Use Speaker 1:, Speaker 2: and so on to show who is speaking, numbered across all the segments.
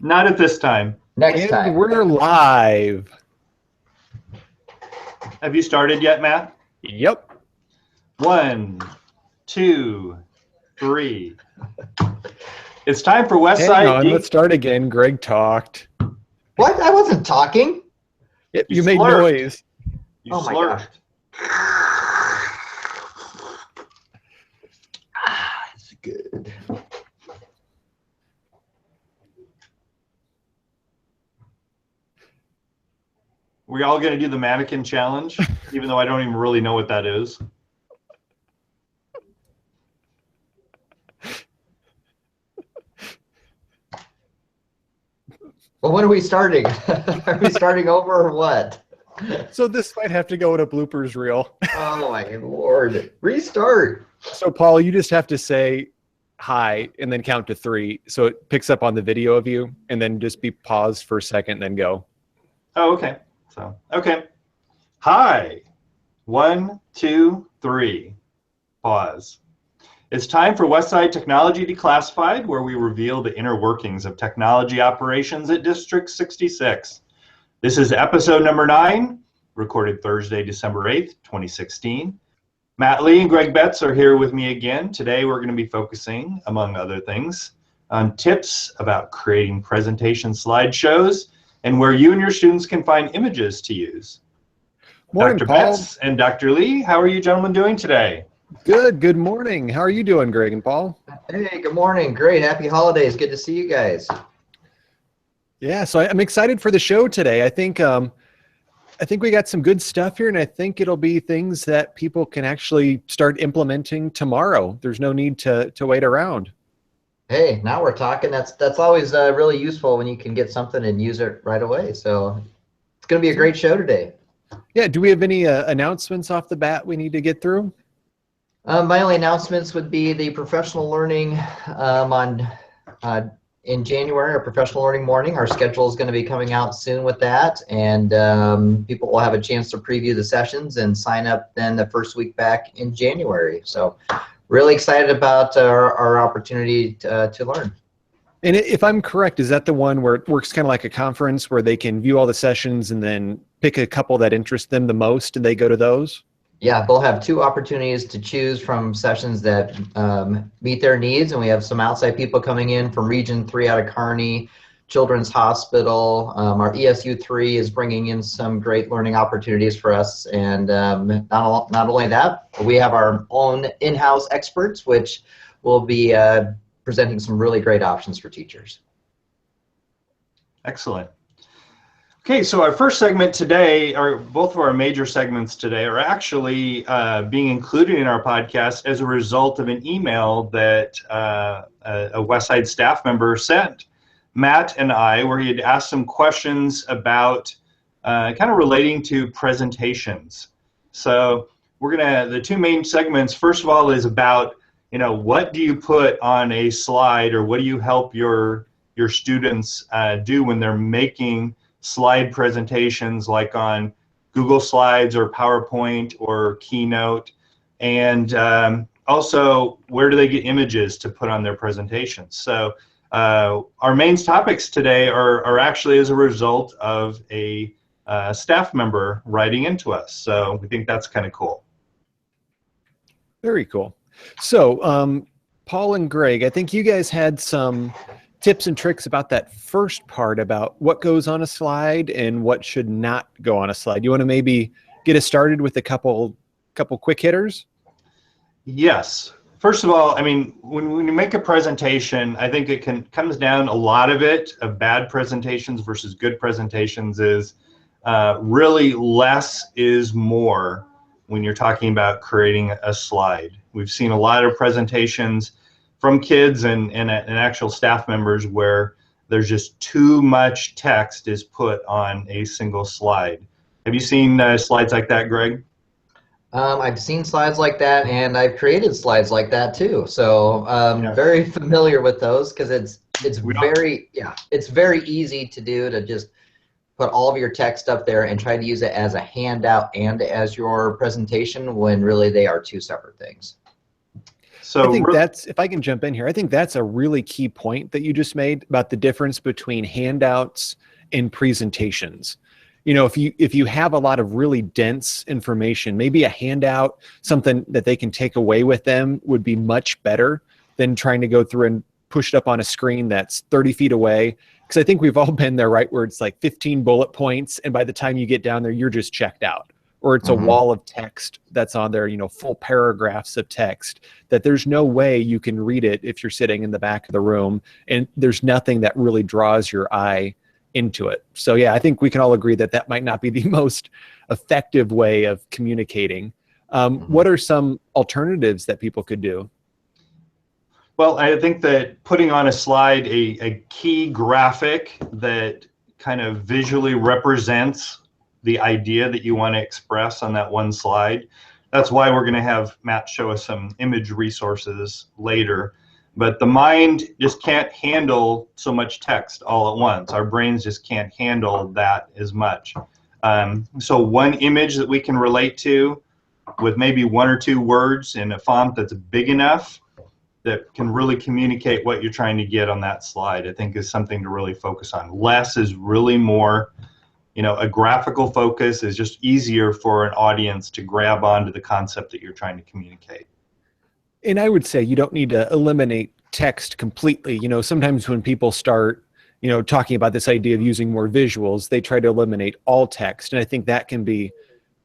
Speaker 1: Not at this time.
Speaker 2: Next
Speaker 3: And
Speaker 2: time.
Speaker 3: we're live.
Speaker 1: Have you started yet, Matt?
Speaker 3: Yep.
Speaker 1: 1, 2, 3. It's time for
Speaker 3: Hang
Speaker 1: Westside
Speaker 3: on, let's start again. Greg talked.
Speaker 2: What? I wasn't talking.
Speaker 3: Yep,
Speaker 1: You
Speaker 3: you made
Speaker 1: slurped.
Speaker 3: noise.
Speaker 1: You
Speaker 2: Oh my
Speaker 1: slurped.
Speaker 2: It's good.
Speaker 1: We're all going to do the mannequin challenge, even though I don't even really know what that is.
Speaker 2: Well, when are we starting? Are we starting over or what?
Speaker 3: So this might have to go in a bloopers reel.
Speaker 2: Oh my Lord. Restart.
Speaker 3: So Paul, you just have to say hi and then count to 3. So it picks up on the video of you and then just be paused for a second and then go.
Speaker 1: Oh, okay. So, okay. Hi. 1, 2, 3. Pause. It's time for Westside Technology Declassified, where we reveal the inner workings of technology operations at District 66. This is episode number 9, recorded Thursday, December 8th, 2016. Matt Lee and Greg Betts are here with me again. Today we're going to be focusing, among other things, on tips about creating presentation slideshows and where you and your students can find images to use.
Speaker 3: Morning,
Speaker 1: Dr.
Speaker 3: Paul.
Speaker 1: Betts and Dr. Lee, how are you gentlemen doing today?
Speaker 3: Good morning. How are you doing, Greg and Paul?
Speaker 2: Hey, good morning. Great. Happy holidays. Good to see you guys.
Speaker 3: Yeah, so I'm excited for the show today. I think we got some good stuff here, and I think it'll be things that people can actually start implementing tomorrow. There's no need to wait around.
Speaker 2: Hey, now we're talking. That's always really useful when you can get something and use it right away. So it's going to be a great show today.
Speaker 3: Yeah, do we have any announcements off the bat we need to get through?
Speaker 2: My only announcements would be the professional learning in January, our professional learning morning. Our schedule is going to be coming out soon with that, and people will have a chance to preview the sessions and sign up then the first week back in January. So really excited about our opportunity to learn.
Speaker 3: And if I'm correct, is that the one where it works kind of like a conference where they can view all the sessions and then pick a couple that interest them the most and they go to those?
Speaker 2: Yeah, they'll have 2 opportunities to choose from sessions that meet their needs, and we have some outside people coming in from Region 3 out of Kearney, Children's Hospital. Our ESU 3 is bringing in some great learning opportunities for us, and not only that, but we have our own in-house experts, which will be presenting some really great options for teachers.
Speaker 1: Excellent. Okay, so our first segment today, or both of our major segments today, are actually being included in our podcast as a result of an email that a Westside staff member sent Matt and I, where he had asked some questions about kind of relating to presentations. So the 2 main segments, first of all, is about, what do you put on a slide, or what do you help your students do when they're making slide presentations like on Google Slides or PowerPoint or Keynote, and also where do they get images to put on their presentations. So our main topics today are actually as a result of a staff member writing into us. So we think that's kind of cool.
Speaker 3: Very cool. So Paul and Greg, I think you guys had some tips and tricks about that first part about what goes on a slide and what should not go on a slide. You want to maybe get us started with a couple quick hitters?
Speaker 1: Yes. First of all, I mean, when you make a presentation, I think comes down, a lot of it, of bad presentations versus good presentations, is really less is more when you're talking about creating a slide. We've seen a lot of presentations from kids and actual staff members where there's just too much text is put on a single slide. Have you seen slides like that, Greg?
Speaker 2: I've seen slides like that, and I've created slides like that too. So
Speaker 1: Yes.
Speaker 2: very familiar with those, because it's very easy to do, to just put all of your text up there and try to use it as a handout and as your presentation, when really they are 2 separate things.
Speaker 1: So
Speaker 3: I think that's, if I can jump in here, I think that's a really key point that you just made about the difference between handouts and presentations. You know, if you have a lot of really dense information, maybe a handout, something that they can take away with them would be much better than trying to go through and push it up on a screen that's 30 feet away. Because I think we've all been there, right? Where it's like 15 bullet points, and by the time you get down there, you're just checked out. Or it's a wall of text that's on there, you know, full paragraphs of text that there's no way you can read it if you're sitting in the back of the room, and there's nothing that really draws your eye into it. So yeah, I think we can all agree that that might not be the most effective way of communicating. What are some alternatives that people could do?
Speaker 1: Well, I think that putting on a slide a key graphic that kind of visually represents the idea that you want to express on that one slide. That's why we're going to have Matt show us some image resources later. But the mind just can't handle so much text all at once. Our brains just can't handle that as much. So one image that we can relate to with maybe 1 or 2 words in a font that's big enough that can really communicate what you're trying to get on that slide, I think is something to really focus on. Less is really more. You know, a graphical focus is just easier for an audience to grab onto the concept that you're trying to communicate.
Speaker 3: And I would say you don't need to eliminate text completely. You know, sometimes when people start, you know, talking about this idea of using more visuals, they try to eliminate all text. And I think that can be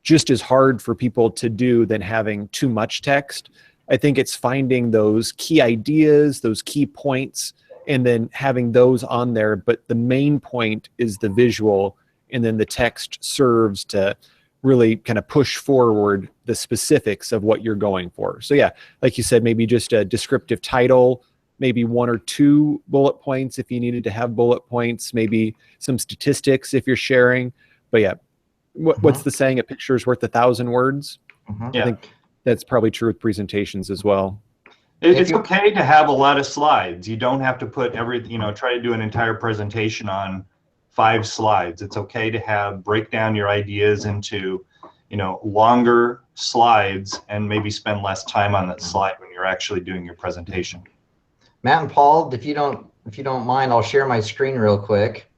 Speaker 3: just as hard for people to do than having too much text. I think it's finding those key ideas, those key points, and then having those on there. But the main point is the visual, and then the text serves to really kind of push forward the specifics of what you're going for. So yeah, like you said, maybe just a descriptive title, maybe 1 or 2 bullet points if you needed to have bullet points, maybe some statistics if you're sharing. But yeah, what's the saying? A picture is worth 1,000 words.
Speaker 1: Yeah.
Speaker 3: I think that's probably true with presentations as well.
Speaker 1: It's okay to have a lot of slides. You don't have to put try to do an entire presentation on 5 slides. It's okay to break down your ideas into, longer slides and maybe spend less time on that slide when you're actually doing your presentation.
Speaker 2: Matt and Paul, if you don't mind, I'll share my screen real quick.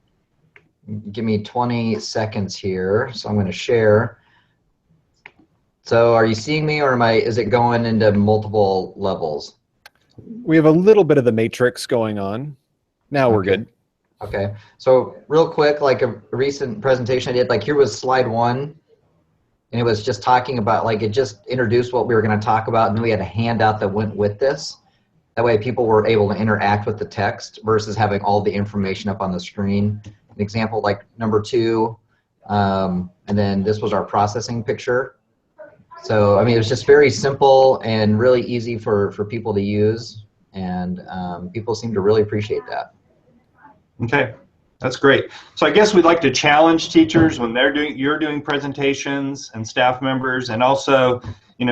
Speaker 2: Give me 20 seconds here. So I'm going to share. So are you seeing me, or is it going into multiple levels?
Speaker 3: We have a little bit of the matrix going on. Now we're good.
Speaker 2: Okay. So real quick, like a recent presentation I did, like here was slide 1, and it was just talking about, like, it just introduced what we were going to talk about, and then we had a handout that went with this. That way people were able to interact with the text versus having all the information up on the screen. An example like number 2, and then this was our processing picture. So, I mean, it was just very simple and really easy for people to use, and people seem to really appreciate that.
Speaker 1: Okay, that's great. So I guess we'd like to challenge teachers when you're doing presentations, and staff members, and also,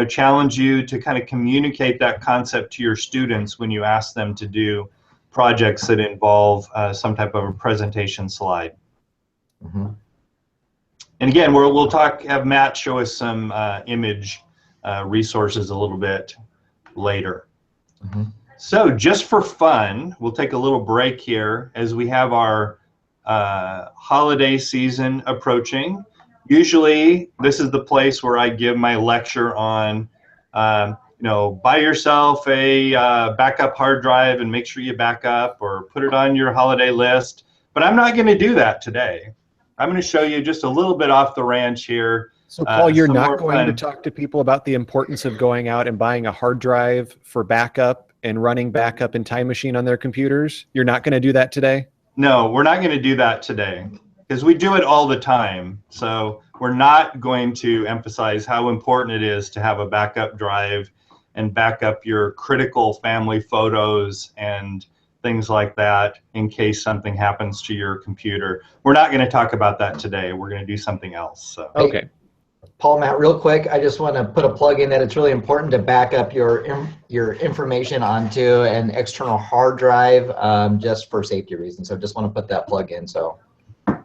Speaker 1: challenge you to kind of communicate that concept to your students when you ask them to do projects that involve some type of a presentation slide.
Speaker 2: Mm-hmm.
Speaker 1: And again, we'll have Matt show us some image resources a little bit later.
Speaker 2: Mm-hmm.
Speaker 1: So just for fun, we'll take a little break here as we have our holiday season approaching. Usually, this is the place where I give my lecture on, buy yourself a backup hard drive and make sure you back up, or put it on your holiday list. But I'm not going to do that today. I'm going to show you just a little bit off the ranch here.
Speaker 3: So Paul, you're not going to talk to people about the importance of going out and buying a hard drive for backup and running backup and Time Machine on their computers? You're not going to do that today?
Speaker 1: No, we're not going to do that today, because we do it all the time. So we're not going to emphasize how important it is to have a backup drive and back up your critical family photos and things like that in case something happens to your computer. We're not going to talk about that today. We're going to do something else. So.
Speaker 3: Okay.
Speaker 2: Paul, Matt, real quick, I just want to put a plug in that it's really important to back up your information onto an external hard drive, just for safety reasons. So just want to put that plug in. So, all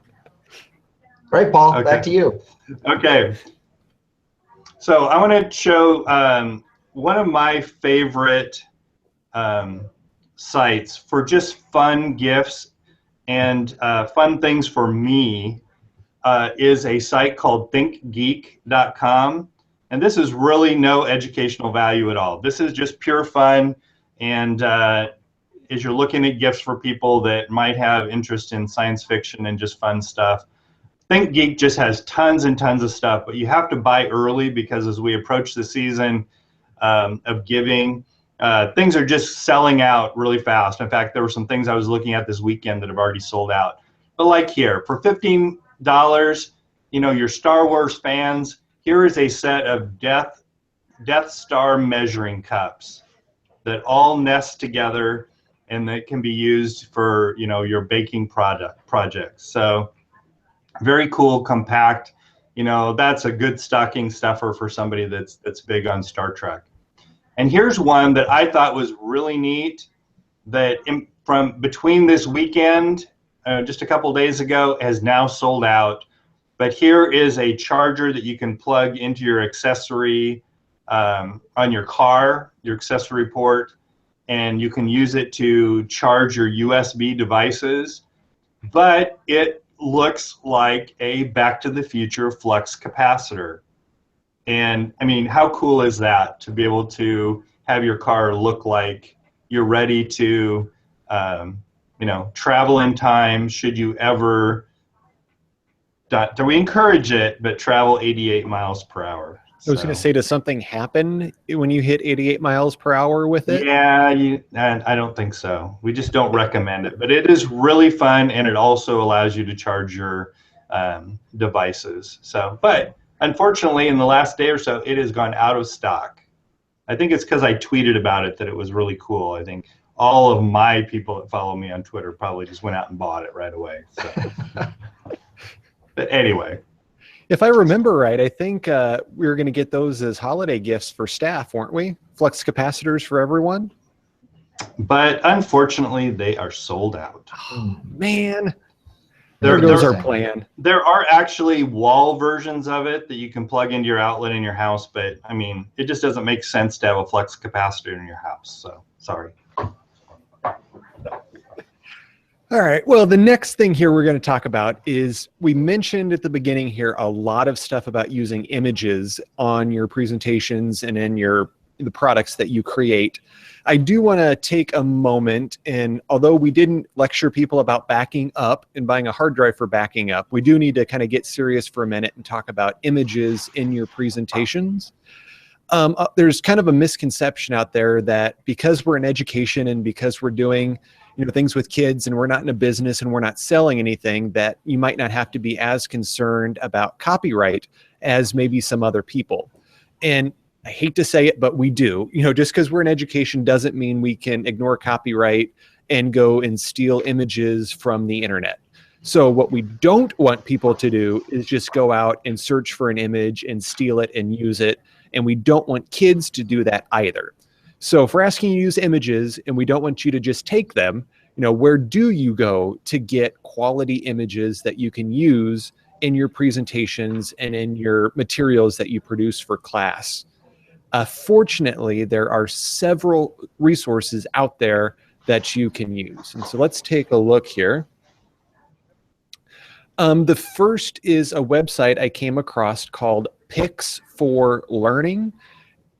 Speaker 2: right, Paul, back to you.
Speaker 1: Okay. So I want to show one of my favorite sites for just fun gifts and fun things for me is a site called thinkgeek.com. And this is really no educational value at all. This is just pure fun. And as you're looking at gifts for people that might have interest in science fiction and just fun stuff, ThinkGeek just has tons and tons of stuff, but you have to buy early because as we approach the season of giving, things are just selling out really fast. In fact, there were some things I was looking at this weekend that have already sold out. But like here, for $15, you know, your Star Wars fans, here is a set of Death Star measuring cups that all nest together and that can be used for, you know, your baking projects. So very cool, compact. You know, that's a good stocking stuffer for somebody that's big on Star Trek. And here's one that I thought was really neat that from between this weekend, just a couple days ago, has now sold out. But here is a charger that you can plug into your accessory on your car, your accessory port, and you can use it to charge your USB devices. But it looks like a Back to the Future flux capacitor. And I mean, how cool is that to be able to have your car look like you're ready to, you know, travel in time should you ever, do we encourage it, but travel 88 miles per hour.
Speaker 3: I was going to say, does something happen when you hit 88 miles per hour with it?
Speaker 1: Yeah, I don't think so. We just don't recommend it. But it is really fun, and it also allows you to charge your devices. So, but unfortunately, in the last day or so, it has gone out of stock. I think it's because I tweeted about it that it was really cool. I think all of my people that follow me on Twitter probably just went out and bought it right away. So. But anyway.
Speaker 3: If I remember right, I think we were going to get those as holiday gifts for staff, weren't we? Flux capacitors for everyone.
Speaker 1: But unfortunately, they are sold out.
Speaker 3: Oh, man.
Speaker 1: There
Speaker 3: goes our plan.
Speaker 1: There are actually wall versions of it that you can plug into your outlet in your house, but I mean, it just doesn't make sense to have a flux capacitor in your house. So sorry.
Speaker 3: All right. Well, the next thing here we're going to talk about is we mentioned at the beginning here a lot of stuff about using images on your presentations and in the products that you create. I do want to take a moment, and although we didn't lecture people about backing up and buying a hard drive for backing up, we do need to kind of get serious for a minute and talk about images in your presentations. There's kind of a misconception out there that because we're in education and because we're doing things with kids and we're not in a business and we're not selling anything, that you might not have to be as concerned about copyright as maybe some other people. And I hate to say it, but we do. Just because we're in education doesn't mean we can ignore copyright and go and steal images from the internet. So what we don't want people to do is just go out and search for an image and steal it and use it. And we don't want kids to do that either. So if we're asking you to use images and we don't want you to just take them, where do you go to get quality images that you can use in your presentations and in your materials that you produce for class? Fortunately, there are several resources out there that you can use. And so let's take a look here. The first is a website I came across called Pix4Learning.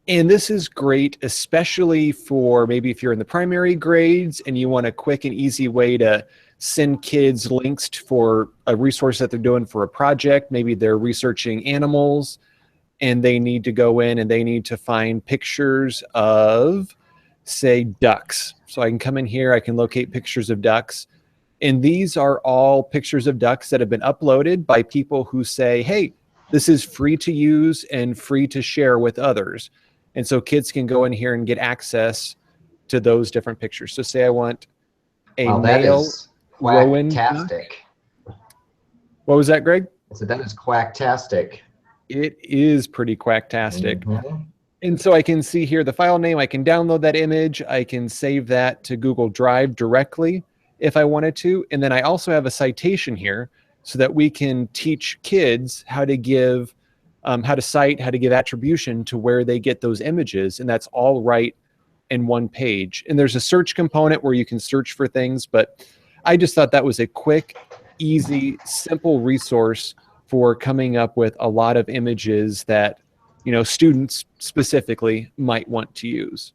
Speaker 3: And this is great, especially for maybe if you're in the primary grades and you want a quick and easy way to send kids links for a resource that they're doing for a project. Maybe they're researching animals and they need to go in and they need to find pictures of, say, ducks. So I can come in here, I can locate pictures of ducks. And these are all pictures of ducks that have been uploaded by people who say, hey, this is free to use and free to share with others. And so kids can go in here and get access to those different pictures. So say I want a male rowan duck. What was that, Greg?
Speaker 2: I said that is quacktastic.
Speaker 3: It is pretty quacktastic.
Speaker 2: Mm-hmm.
Speaker 3: And so I can see here the file name. I can download that image. I can save that to Google Drive directly if I wanted to. And then I also have a citation here so that we can teach kids how to give how to cite, how to give attribution to where they get those images, and that's all right in one page. And there's a search component where you can search for things, but I just thought that was a quick, easy, simple resource for coming up with a lot of images that, you know, students specifically might want to use.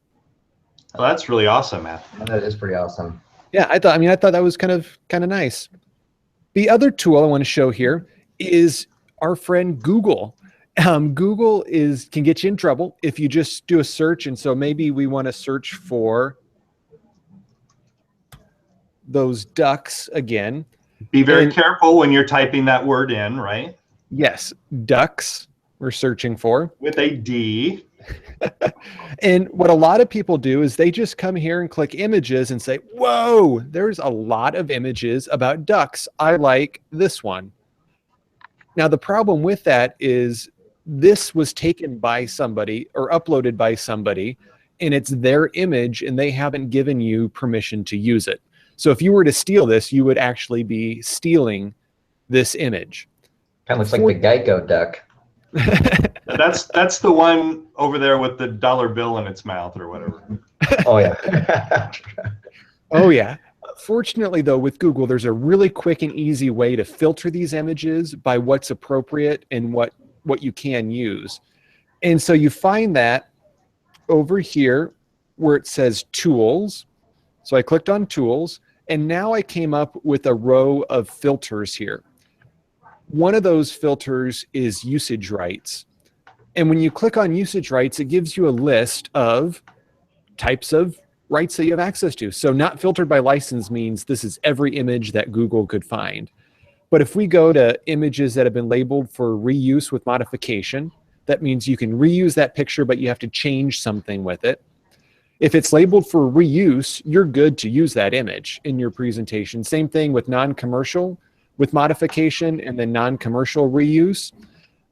Speaker 1: Well, that's really awesome, man.
Speaker 2: That is pretty awesome.
Speaker 3: Yeah, I thought that was kind of nice. The other tool I want to show here is our friend Google. Google can get you in trouble if you just do a search, and so maybe we want to search for those ducks again.
Speaker 1: Be very careful when you're typing that word in, right?
Speaker 3: Yes, ducks we're searching for.
Speaker 1: With a D.
Speaker 3: And what a lot of people do is they just come here and click images and say, whoa, there's a lot of images about ducks. I like this one. Now, the problem with that is this was taken by somebody or uploaded by somebody, and it's their image, and they haven't given you permission to use it. So if you were to steal this, you would actually be stealing this image.
Speaker 2: Kind of looks like the Geico duck.
Speaker 1: That's the one over there with the dollar bill in its mouth or whatever.
Speaker 2: Oh, yeah.
Speaker 3: Oh, yeah. Fortunately, though, with Google, there's a really quick and easy way to filter these images by what's appropriate and what you can use. And so you find that over here where it says Tools. So I clicked on Tools, and now I came up with a row of filters here. One of those filters is usage rights. And when you click on usage rights, it gives you a list of types of rights that you have access to. So not filtered by license means this is every image that Google could find. But if we go to images that have been labeled for reuse with modification, that means you can reuse that picture, but you have to change something with it. If it's labeled for reuse, you're good to use that image in your presentation. Same thing with non-commercial with modification and then non-commercial reuse.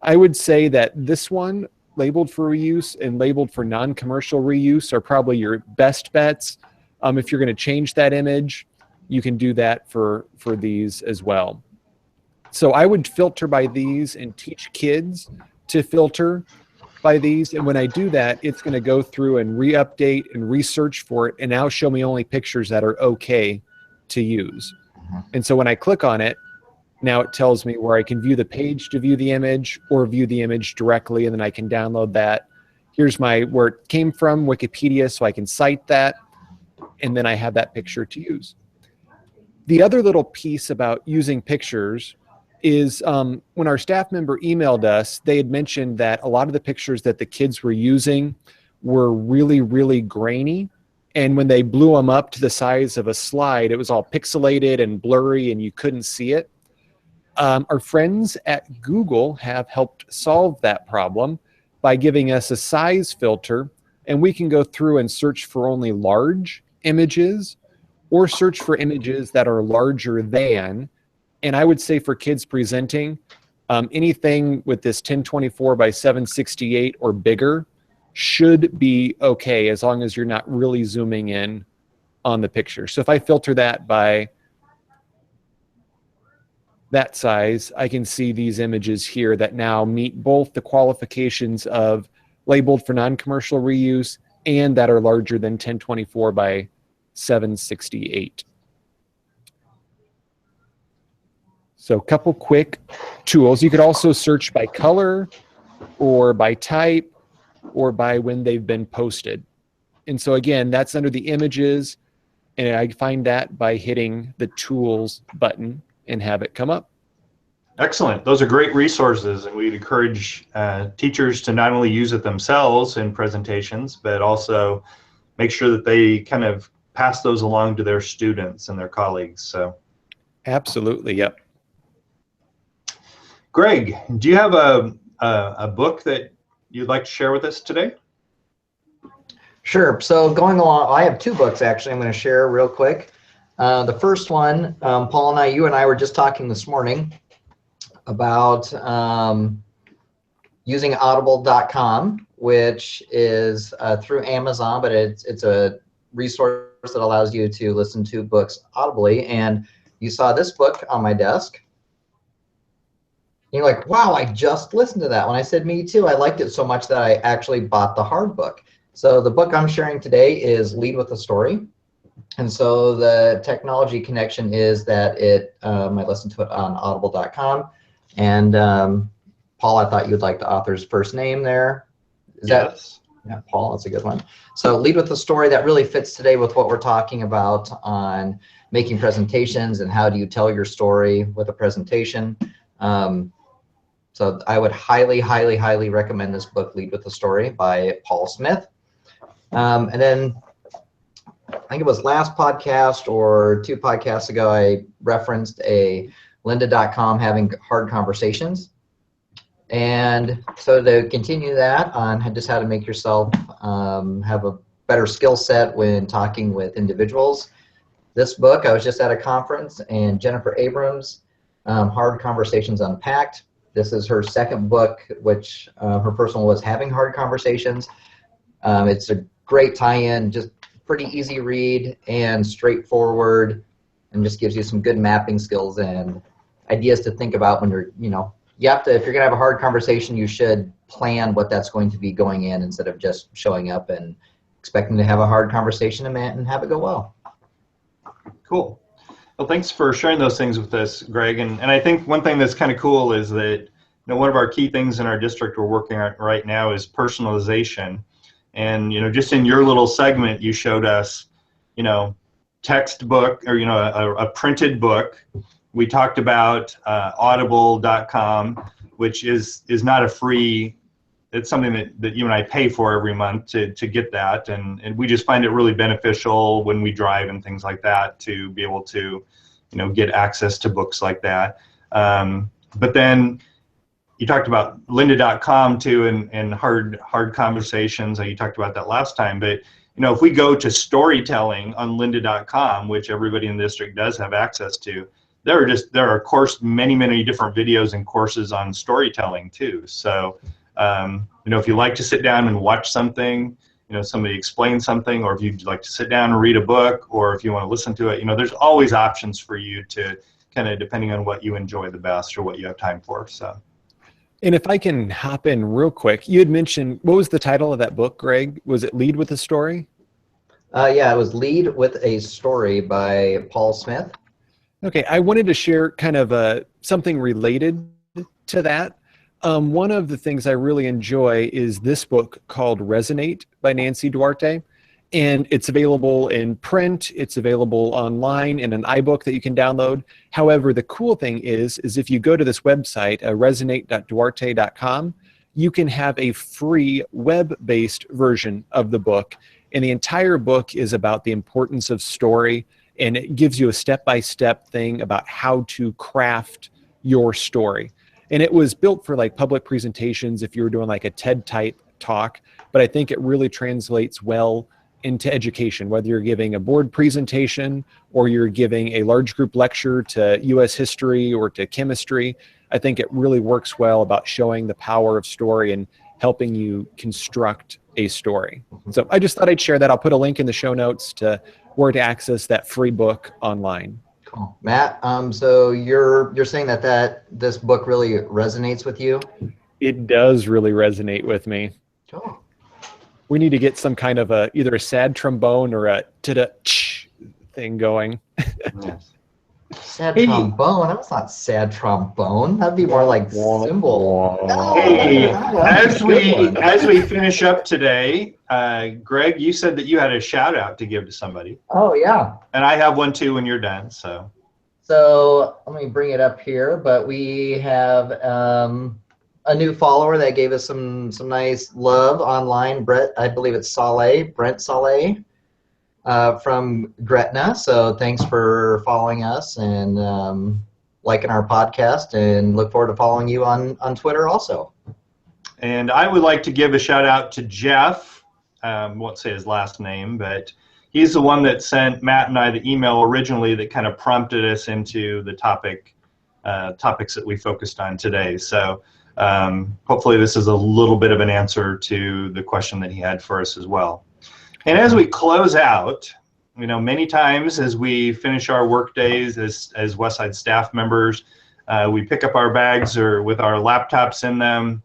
Speaker 3: I would say that this one, labeled for reuse and labeled for non-commercial reuse, are probably your best bets. If you're going to change that image, you can do that for these as well. So I would filter by these and teach kids to filter by these. And when I do that, it's going to go through and re-update and research for it and now show me only pictures that are okay to use. And so when I click on it, now it tells me where I can view the page to view the image or view the image directly, and then I can download that. Here's where it came from, Wikipedia, so I can cite that, and then I have that picture to use. The other little piece about using pictures is when our staff member emailed us, they had mentioned that a lot of the pictures that the kids were using were really, really grainy. And when they blew them up to the size of a slide, it was all pixelated and blurry and you couldn't see it. Our friends at Google have helped solve that problem by giving us a size filter, and we can go through and search for only large images or search for images that are larger than. And I would say for kids presenting, anything with this 1024 by 768 or bigger should be okay as long as you're not really zooming in on the picture. So if I filter that by that size, I can see these images here that now meet both the qualifications of labeled for non-commercial reuse and that are larger than 1024 by 768. So a couple quick tools. You could also search by color or by type or by when they've been posted. And so again, that's under the images, and I find that by hitting the tools button and have it come up.
Speaker 1: Excellent. Those are great resources, and we'd encourage teachers to not only use it themselves in presentations, but also make sure that they kind of pass those along to their students and their colleagues. So,
Speaker 3: absolutely, yep.
Speaker 1: Greg, do you have a book that you'd like to share with us today?
Speaker 2: Sure. So going along, I have two books actually I'm going to share real quick. The first one, Paul and you and I were just talking this morning about using audible.com, which is through Amazon, but it's a resource that allows you to listen to books audibly. And you saw this book on my desk. you're like, wow, I just listened to that one. I said, me too. I liked it so much that I actually bought the hard book. So the book I'm sharing today is Lead with a Story. And so the technology connection is that I listened to it on audible.com. And Paul, I thought you'd like the author's first name there. Is
Speaker 1: yes.
Speaker 2: Yeah, Paul, that's a good one. So Lead with a Story, that really fits today with what we're talking about on making presentations and how do you tell your story with a presentation. So I would highly, highly, highly recommend this book, Lead with a Story by Paul Smith. And then I think it was last podcast or 2 podcasts ago, I referenced a lynda.com having hard conversations. And so to continue that on just how to make yourself have a better skill set when talking with individuals. This book, I was just at a conference, and Jennifer Abrams, Hard Conversations Unpacked. This is her second book, which her first one was Having Hard Conversations. It's a great tie-in, just pretty easy read and straightforward, and just gives you some good mapping skills and ideas to think about when you're, you have to, if you're going to have a hard conversation, you should plan what that's going to be going in instead of just showing up and expecting to have a hard conversation and have it go well.
Speaker 1: Cool. Well, thanks for sharing those things with us, Greg. And I think one thing that's kind of cool is that one of our key things in our district we're working on right now is personalization. And just in your little segment, you showed us, textbook or a printed book. We talked about audible.com, which is not a free. It's something that you and I pay for every month to get that, and we just find it really beneficial when we drive and things like that to be able to, get access to books like that. But then you talked about lynda.com too, and hard conversations. You talked about that last time, but if we go to storytelling on lynda.com, which everybody in the district does have access to, there are of course many different videos and courses on storytelling too. So if you like to sit down and watch something, somebody explain something, or if you'd like to sit down and read a book, or if you want to listen to it, there's always options for you to kind of, depending on what you enjoy the best or what you have time for. So.
Speaker 3: And if I can hop in real quick, you had mentioned, what was the title of that book, Greg? Was it Lead with a Story?
Speaker 2: Yeah, it was Lead with a Story by Paul Smith.
Speaker 3: Okay, I wanted to share kind of something related to that. One of the things I really enjoy is this book called Resonate by Nancy Duarte. And it's available in print, it's available online in an iBook that you can download. However, the cool thing is if you go to this website, resonate.duarte.com, you can have a free web-based version of the book. And the entire book is about the importance of story, and it gives you a step-by-step thing about how to craft your story. And it was built for like public presentations if you were doing like a TED type talk, but I think it really translates well into education, whether you're giving a board presentation or you're giving a large group lecture to US history or to chemistry. I think it really works well about showing the power of story and helping you construct a story. So I just thought I'd share that. I'll put a link in the show notes to where to access that free book online.
Speaker 2: Cool. Matt, so you're saying that this book really resonates with you?
Speaker 3: It does really resonate with me.
Speaker 2: Cool.
Speaker 3: We need to get some kind of either a sad trombone or a ta-da thing going.
Speaker 2: Sad trombone? That was not sad trombone. That'd be more like cymbal.
Speaker 1: Hey, as we finish up today, Greg, you said that you had a shout out to give to somebody.
Speaker 2: Oh yeah.
Speaker 1: And I have one too when you're done. So
Speaker 2: let me bring it up here. But we have a new follower that gave us some nice love online. I believe it's Brent Saleh from Gretna. So thanks for following us and liking our podcast, and look forward to following you on Twitter also.
Speaker 1: And I would like to give a shout out to Jeff. Won't say his last name, but he's the one that sent Matt and I the email originally that kind of prompted us into the topics that we focused on today. So hopefully this is a little bit of an answer to the question that he had for us as well. And as we close out, many times as we finish our work days as Westside staff members, We pick up our bags or with our laptops in them.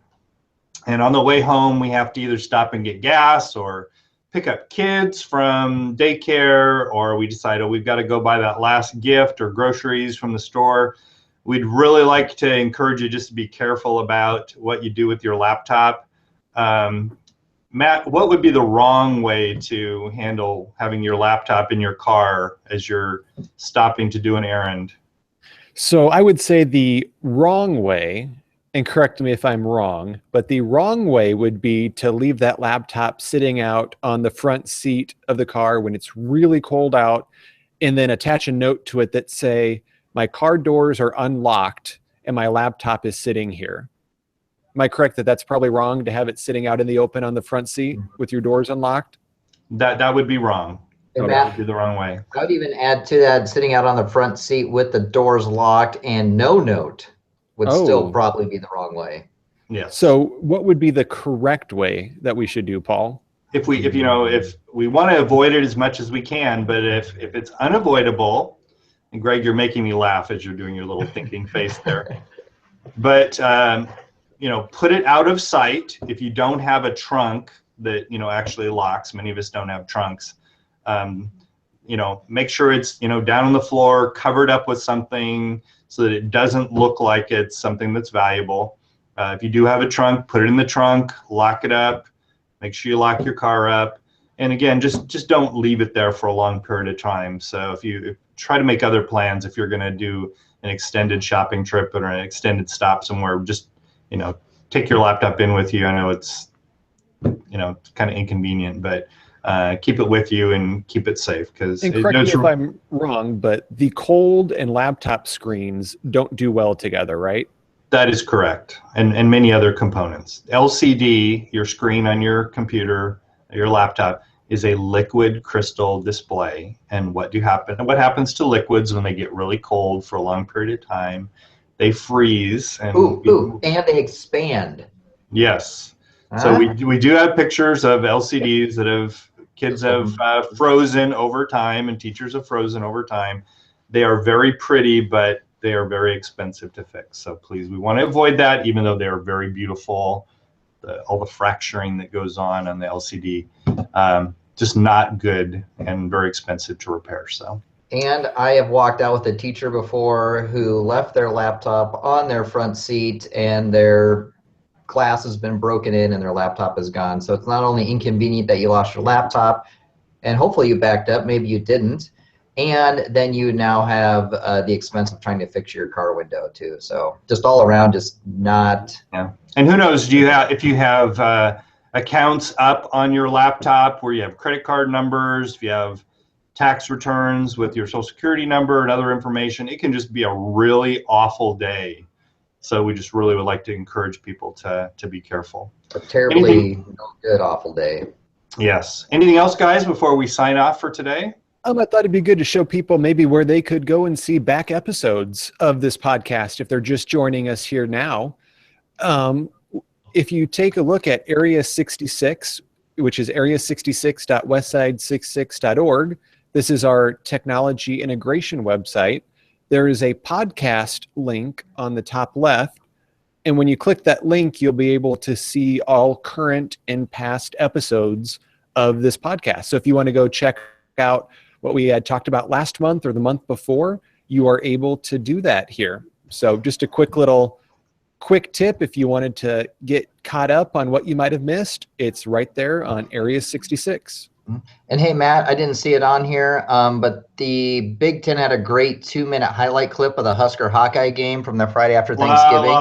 Speaker 1: And on the way home, we have to either stop and get gas or pick up kids from daycare, or we decide, oh, we've got to go buy that last gift or groceries from the store. We'd really like to encourage you just to be careful about what you do with your laptop. Matt, what would be the wrong way to handle having your laptop in your car as you're stopping to do an errand?
Speaker 3: So I would say the wrong way, and correct me if I'm wrong, but the wrong way would be to leave that laptop sitting out on the front seat of the car when it's really cold out, and then attach a note to it that say, my car doors are unlocked and my laptop is sitting here. Am I correct that that's probably wrong to have it sitting out in the open on the front seat with your doors unlocked?
Speaker 1: That would be wrong.
Speaker 2: And
Speaker 1: That would be the wrong way.
Speaker 2: I would even add to that, sitting out on the front seat with the doors locked and no note would still probably be the wrong way.
Speaker 1: Yes.
Speaker 3: So what would be the correct way that we should do, Paul?
Speaker 1: If we want to avoid it as much as we can, but if it's unavoidable, and Greg, you're making me laugh as you're doing your little thinking face there, but put it out of sight. If you don't have a trunk that actually locks, many of us don't have trunks. Make sure it's down on the floor, covered up with something so that it doesn't look like it's something that's valuable. If you do have a trunk, put it in the trunk, lock it up, make sure you lock your car up. And again, just don't leave it there for a long period of time. So if you try to make other plans, if you're going to do an extended shopping trip or an extended stop somewhere, just, take your laptop in with you. I know it's, kind of inconvenient, but keep it with you and keep it safe. And
Speaker 3: correct me if I'm wrong, but the cold and laptop screens don't do well together, right?
Speaker 1: That is correct. And many other components. LCD, your screen on your computer, your laptop, is a liquid crystal display. And what happens to liquids when they get really cold for a long period of time? They freeze. And
Speaker 2: and they expand.
Speaker 1: Yes. So we do have pictures of LCDs that kids have frozen over time, and teachers have frozen over time. They are very pretty, but they are very expensive to fix. So please, we want to avoid that, even though they are very beautiful. All the fracturing that goes on the LCD, just not good and very expensive to repair. So.
Speaker 2: And I have walked out with a teacher before who left their laptop on their front seat, and their glass has been broken in and their laptop is gone. So it's not only inconvenient that you lost your laptop, and hopefully you backed up, maybe you didn't, and then you now have the expense of trying to fix your car window too. So just all around, just not.
Speaker 1: Yeah. And who knows, if you have accounts up on your laptop where you have credit card numbers, if you have tax returns with your social security number and other information, it can just be a really awful day. So we just really would like to encourage people to be careful.
Speaker 2: A terribly no good, awful day.
Speaker 1: Yes. Anything else, guys, before we sign off for today?
Speaker 3: I thought it'd be good to show people maybe where they could go and see back episodes of this podcast if they're just joining us here now. If you take a look at Area 66, which is area66.westside66.org, this is our technology integration website. There is a podcast link on the top left. And when you click that link, you'll be able to see all current and past episodes of this podcast. So if you want to go check out what we had talked about last month or the month before, you are able to do that here. So just a quick tip, if you wanted to get caught up on what you might have missed, it's right there on Area 66.
Speaker 2: And hey, Matt, I didn't see it on here, but the Big Ten had a great 2-minute highlight clip of the Husker-Hawkeye game from the Friday after Thanksgiving.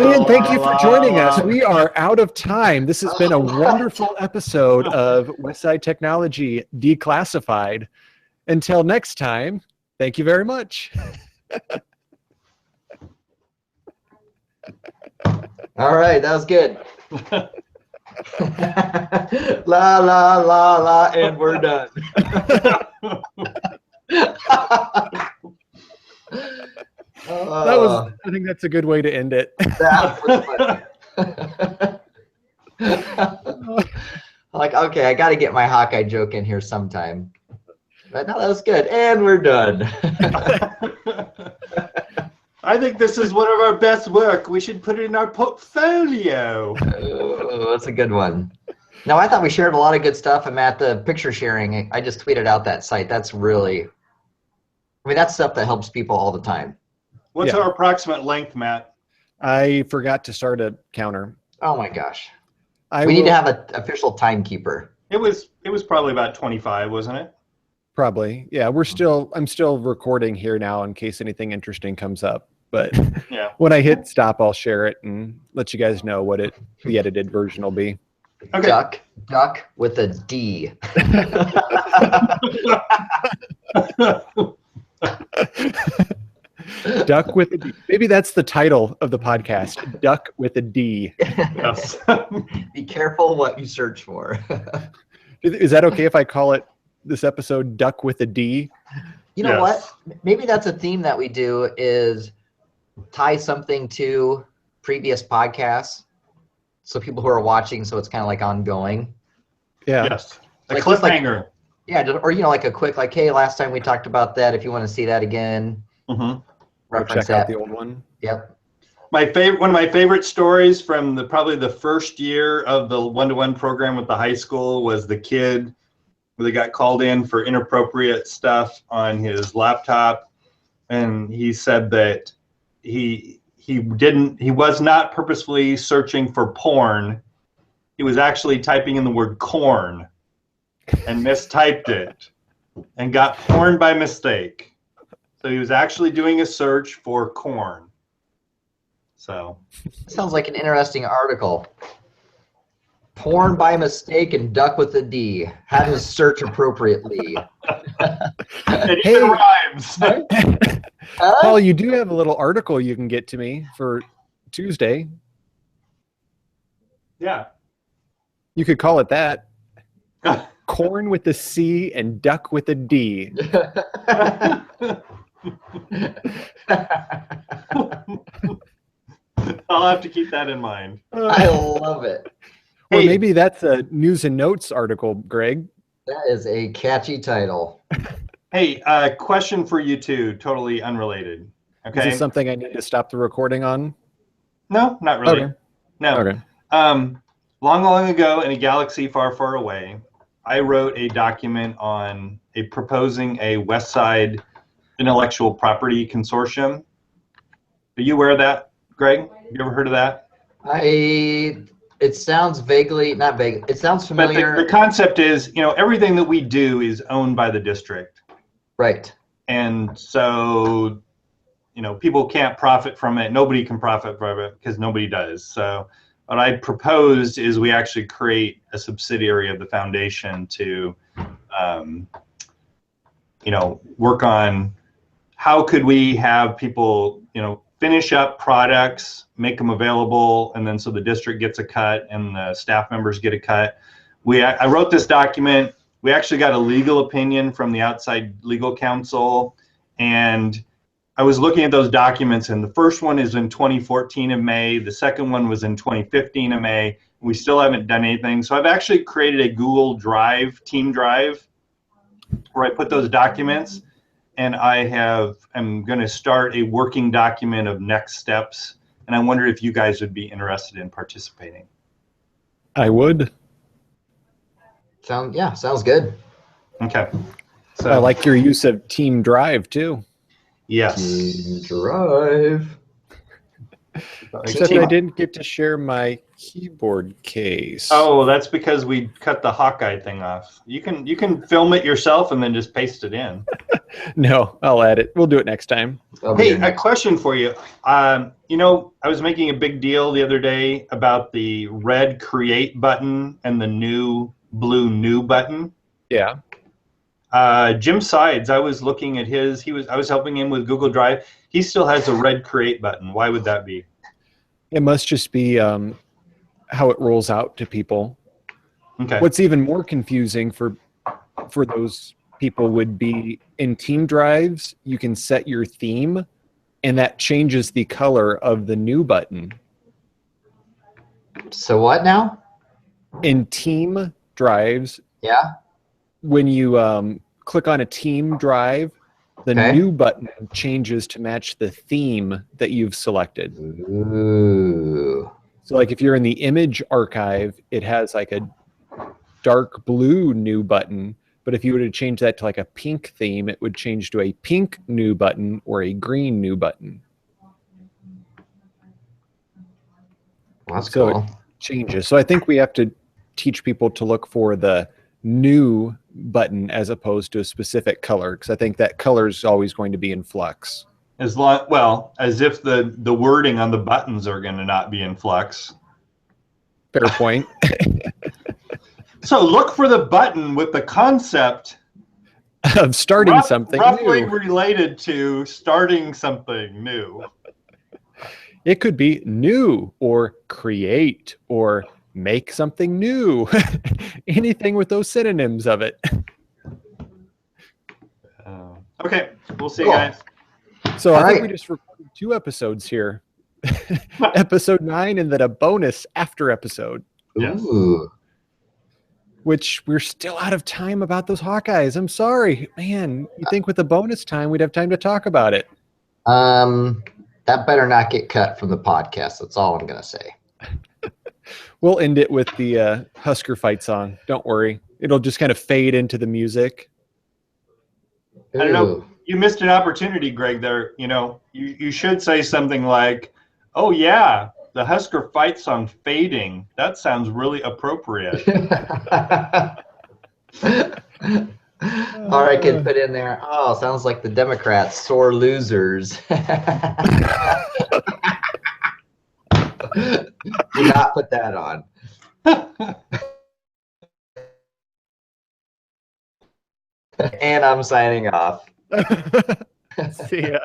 Speaker 3: And thank you for joining us. We are out of time. This has been a wonderful episode of Westside Technology Declassified. Until next time, thank you very much.
Speaker 2: All right, that was good. La la la la, and we're done.
Speaker 3: I think that's a good way to end it.
Speaker 2: Like, okay, I got to get my Hawkeye joke in here sometime. But no, that was good, and we're done.
Speaker 1: I think this is one of our best work. We should put it in our portfolio.
Speaker 2: Oh, that's a good one. No, I thought we shared a lot of good stuff. And Matt, the picture sharing, I just tweeted out that site. That's really, I mean, that's stuff that helps people all the time.
Speaker 1: What's
Speaker 3: Yeah.
Speaker 1: our approximate length, Matt?
Speaker 3: I forgot to start a counter.
Speaker 2: Oh my gosh.
Speaker 3: I
Speaker 2: We need
Speaker 3: will-
Speaker 2: to have an official timekeeper.
Speaker 1: It was probably about 25, wasn't it?
Speaker 3: Probably. Yeah, I'm still recording here now in case anything interesting comes up. But
Speaker 1: Yeah.
Speaker 3: when I hit stop, I'll share it and let you guys know what the edited version will be.
Speaker 1: Okay.
Speaker 2: Duck with a D.
Speaker 3: Duck with a D. Maybe that's the title of the podcast. Duck with a D.
Speaker 1: Yes.
Speaker 2: Be careful what you search for.
Speaker 3: Is that okay if I call it this episode Duck with a D?
Speaker 2: You know
Speaker 1: Yes.
Speaker 2: what? Maybe that's a theme that we do is tie something to previous podcasts. So people who are watching, so it's kind of like ongoing.
Speaker 3: Yeah.
Speaker 1: Yes. A
Speaker 2: Like, just like-
Speaker 1: cliffhanger.
Speaker 2: Yeah, or like a quick, like, hey, last time we talked about that. If you want to see that again,
Speaker 1: Mhm.
Speaker 3: Go
Speaker 2: reference
Speaker 3: check out
Speaker 2: that.
Speaker 3: the old one.
Speaker 2: Yep.
Speaker 1: One of my favorite stories from probably the first year of the one-to-one program with the high school was the kid where they got called in for inappropriate stuff on his laptop, and he said that he was not purposefully searching for porn. He was actually typing in the word corn and mistyped it and got porn by mistake. So he was actually doing a search for corn. So
Speaker 2: Sounds like an interesting article. Porn by mistake and duck with a D. How to search appropriately.
Speaker 1: it
Speaker 3: Hey.
Speaker 1: even rhymes.
Speaker 3: Paul, you do have a little article you can get to me for Tuesday.
Speaker 1: Yeah.
Speaker 3: You could call it that. Corn with a C and duck with a D.
Speaker 1: I'll have to keep that in mind.
Speaker 2: I love it.
Speaker 3: Or
Speaker 1: Hey.
Speaker 3: maybe that's a news and notes article, Greg.
Speaker 2: That is a catchy title.
Speaker 1: Hey, question for you two, totally unrelated.
Speaker 3: Is
Speaker 1: Okay.
Speaker 3: this something I need to stop the recording on?
Speaker 1: No, not really.
Speaker 3: Okay.
Speaker 1: No.
Speaker 3: Okay.
Speaker 1: Long ago in a galaxy far, far away, I wrote a document on proposing a West Side intellectual property consortium. Are you aware of that, Greg? You ever heard of that?
Speaker 2: It sounds vaguely, not vague, it sounds
Speaker 1: But
Speaker 2: familiar.
Speaker 1: the concept is, everything that we do is owned by the district.
Speaker 2: Right.
Speaker 1: And so, people can't profit from it. Nobody can profit from it because nobody does. So what I proposed is we actually create a subsidiary of the foundation to, work on how could we have people, finish up products, make them available, and then so the district gets a cut and the staff members get a cut. I wrote this document. We actually got a legal opinion from the outside legal counsel, and I was looking at those documents, and the first one is in 2014 in May. The second one was in 2015 in May. We still haven't done anything. So I've actually created a Google Drive, Team Drive, where I put those documents, and I'm going to start a working document of next steps. And I wonder if you guys would be interested in participating.
Speaker 3: I would.
Speaker 2: Sounds good.
Speaker 1: Okay. So
Speaker 3: I like your use of Team Drive too.
Speaker 1: yes.
Speaker 2: Team Drive.
Speaker 3: Except
Speaker 2: Team-
Speaker 3: I didn't get to share my keyboard case.
Speaker 1: Oh, that's because we cut the Hawkeye thing off. You can film it yourself and then just paste it in.
Speaker 3: No, I'll add it. We'll do it next time.
Speaker 2: That'll be
Speaker 1: Hey,
Speaker 2: your
Speaker 1: a
Speaker 2: next-
Speaker 1: question for you. I was making a big deal the other day about the red create button and the new blue new button.
Speaker 3: Yeah.
Speaker 1: Jim Sides, I was looking at his. I was helping him with Google Drive. He still has a red create button. Why would that be?
Speaker 3: It must just be how it rolls out to people.
Speaker 1: Okay.
Speaker 3: What's even more confusing for those people would be in Team Drives, you can set your theme, and that changes the color of the new button.
Speaker 2: So what now?
Speaker 3: In Team Drives,
Speaker 2: Yeah.
Speaker 3: when you click on a Team Drive, The
Speaker 2: Okay.
Speaker 3: new button changes to match the theme that you've selected.
Speaker 2: Ooh.
Speaker 3: So like if you're in the image archive, it has like a dark blue new button. But if you were to change that to like a pink theme, it would change to a pink new button or a green new button.
Speaker 2: Well, that's
Speaker 3: So
Speaker 2: cool.
Speaker 3: it changes. So I think we have to teach people to look for the new button as opposed to a specific color, because I think that color is always going to be in flux.
Speaker 1: As if the wording on the buttons are going to not be in flux.
Speaker 3: Fair point.
Speaker 1: So look for the button with the concept
Speaker 3: Of starting something
Speaker 1: roughly
Speaker 3: new.
Speaker 1: related to starting something new.
Speaker 3: It could be new or create or make something new. Anything with those synonyms of it.
Speaker 1: Okay, we'll see,
Speaker 2: Cool.
Speaker 1: guys.
Speaker 3: So
Speaker 2: All
Speaker 3: I think we
Speaker 2: right.
Speaker 3: just recorded 2 episodes here. Episode 9 and then a bonus after episode,
Speaker 1: Yes.
Speaker 2: Ooh.
Speaker 3: which we're still out of time about those Hawkeyes. I'm sorry. Man, you think with the bonus time we'd have time to talk about it.
Speaker 2: That better not get cut from the podcast. That's all I'm gonna say.
Speaker 3: We'll end it with the Husker fight song. Don't worry. It'll just kind of fade into the music.
Speaker 1: I don't know.
Speaker 2: Ooh.
Speaker 1: You missed an opportunity, Greg, there. You should say something like, oh, yeah, the Husker fight song fading. That sounds really appropriate.
Speaker 2: Or I could put in there, oh, sounds like the Democrats, sore losers. Do not put that on. And I'm signing off.
Speaker 3: See ya.